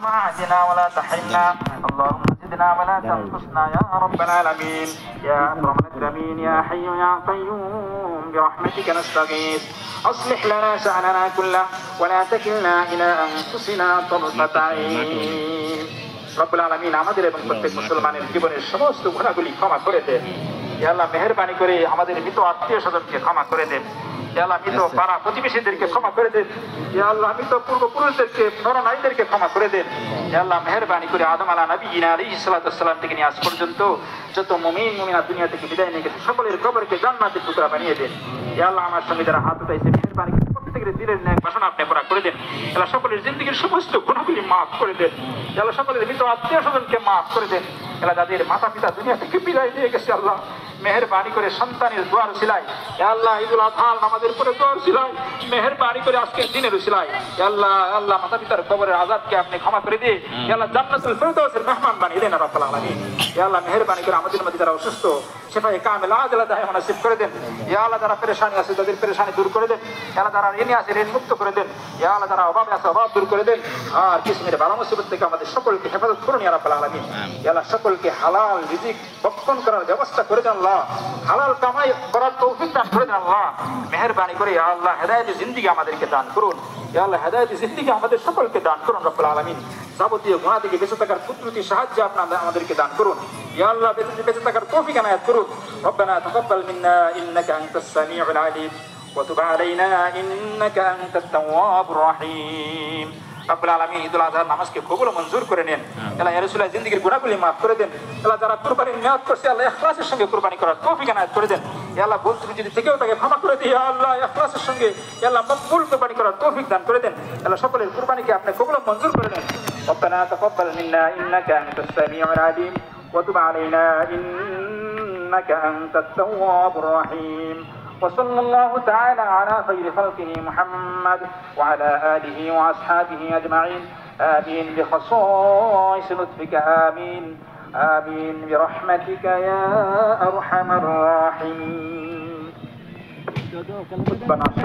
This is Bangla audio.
اهدنا ولا تحرمنا اللهم زدنا ولا تنقصنا يا رب العالمين يا أكرم الأكرمين يا حي يا قيوم برحمتك نستغيث أصلح لنا شأننا كله ولا تكلنا إلى أنفسنا طرفة عين রব্বুল আলামিন আমাদের এবং প্রত্যেক মুসলমানের জীবনের সমস্ত গুনাহগুলি ক্ষমা করে দেন। ইয়া আল্লাহ মেহেরবানি করে আমাদের মৃত আত্মীয় স্বজনকে ক্ষমা করে দেন। ইয়া আল্লাহ মৃত পাড়া প্রতিবেশীদেরকে ক্ষমা করে দেন। ইয়া আল্লাহ মৃত পূর্বপুরুষদেরকে নরনারীদেরকে ক্ষমা করে দেন। ইয়া আল্লাহ মেহেরবানি করে আদম নবীনা আলাইহিস সালাতু ওয়াস সালাম থেকে নিয়ে আজ পর্যন্ত যত মুমিন মুমিনাত দুনিয়া থেকে বিদায় নিয়ে গেছে সকলের কবরকে জান্নাতের টুকরা বানিয়ে দেন। ইয়া আল্লাহ আমার সঙ্গে যারা হাত উঠাইছে মেহেরবানি করে প্রত্যেকের দিলের ন্যায় বাসনা আপনি পুরা করে দেন। ইয়া আল্লাহ সকলের জিন্দেগীর সমস্ত গুনাহগুলি মাফ করে দেন। ইয়া আল্লাহ সকলের মৃত আত্মীয় স্বজনকে মাফ করে দেন। আল্লাহ যাদের মাতা পিতা দুনিয়া থেকে বিদায় নিয়ে গেছে আল্লাহ মেহেরবানি করে সন্তানের দোয়ার সিলাই আল্লাহ ঈদুল আজহা নামাজের পরে দোয়ার সিলাই মেহেরবানি করে আজকের দিনের সিলাই আল্লাহ আল্লাহ মাতা পিতার কবরের আযাবকে আপনি ক্ষমা করে দিয়ে আল্লাহ জান্নাতুল ফেরদাউসের মেহমান বানিয়ে দেন রব্বুল আলামিন। ইয়া আল্লাহ মেহেরবানি করে আমাদের মধ্যে যারা অসুস্থ শিফায়ে কামিল আজলা দায়মা নসিব করে দেন। ইয়া আল্লাহ যারা পেরেশানি আছে তাদের পেরেশানি দূর করে দেন। ইয়া আল্লাহ যারা ঋণী আছে ঋণ মুক্ত করে দেন। ইয়া আল্লাহ যারা অভাবে আছে অভাব দূর করে দেন। আর কিসমের বালা মুসিবত থেকে আমাদের সকলকে হেফাজত করুন ইয়া রাব্বুল আলামিন। ইয়া আল্লাহ সকলকে হালাল রিজিক ভক্ষণ করার ব্যবস্থা করে দেন আল্লাহ। হালাল কামাই করার তৌফিক দান করে দেন আল্লাহ। মেহেরবানি করে ইয়া আল্লাহ হেদায়েতের জিন্দেগি আমাদেরকে দান করুন। ইয়া আল্লাহ হেদায়েতের জিন্দেগি আমাদের সকলকে দান করুন রব্বুল আলামিন। যাবতীয় গুনাহ থেকে বেঁচে থাকার কুদরতি সাহায্য আপনারা আমাদেরকে দান করুন। ইয়া আল্লাহ বেঁচে থাকার তৌফিক এনায়েত করুন। রব্বানা তাকাব্বাল মিন্না ইন্নাকা আনতাস সামিউল আলিম ওয়া তুব আলাইনা ইন্নাকা আনতাত তাওয়াবুর রহিম। রব্বুল আলামিন ঈদুল আজহার নামাজকে কবুল ও মঞ্জুর করে নেন। আল্লাহ ইয়া রাসূলুল্লাহ জিন্দেগীর গুনাহগুলি maaf করে দেন। আল্লাহ যারা কুরবানির নিয়ত করছে আল্লাহ ইখলাসের সঙ্গে কুরবানি করার তৌফিক এনায়েত করে দেন। ইয়া আল্লাহ ভুল ত্রুটি যদি থেকেও তাকে ক্ষমা করে দিন। ইয়া আল্লাহ ইখলাসের সঙ্গে ইয়া আল্লাহ মকবুল কুরবানি করার তৌফিক দান করে দেন। আল্লাহ সকলের কুরবানিকে আপনি কবুল ও মঞ্জুর করে নেন। রব্বানা তাকাব্বাল মিন্না ইন্নাকা আনতাস সামিউল আলিম ওয়া তুব আলাইনা ইন্নাকা আনতাত তাওয়াবুর রহিম। وصلى الله تعالى على خير خلقه محمد وعلى آله وأصحابه أجمعين آمين بخصائص لطفك آمين آمين برحمتك يا أرحم الراحمين.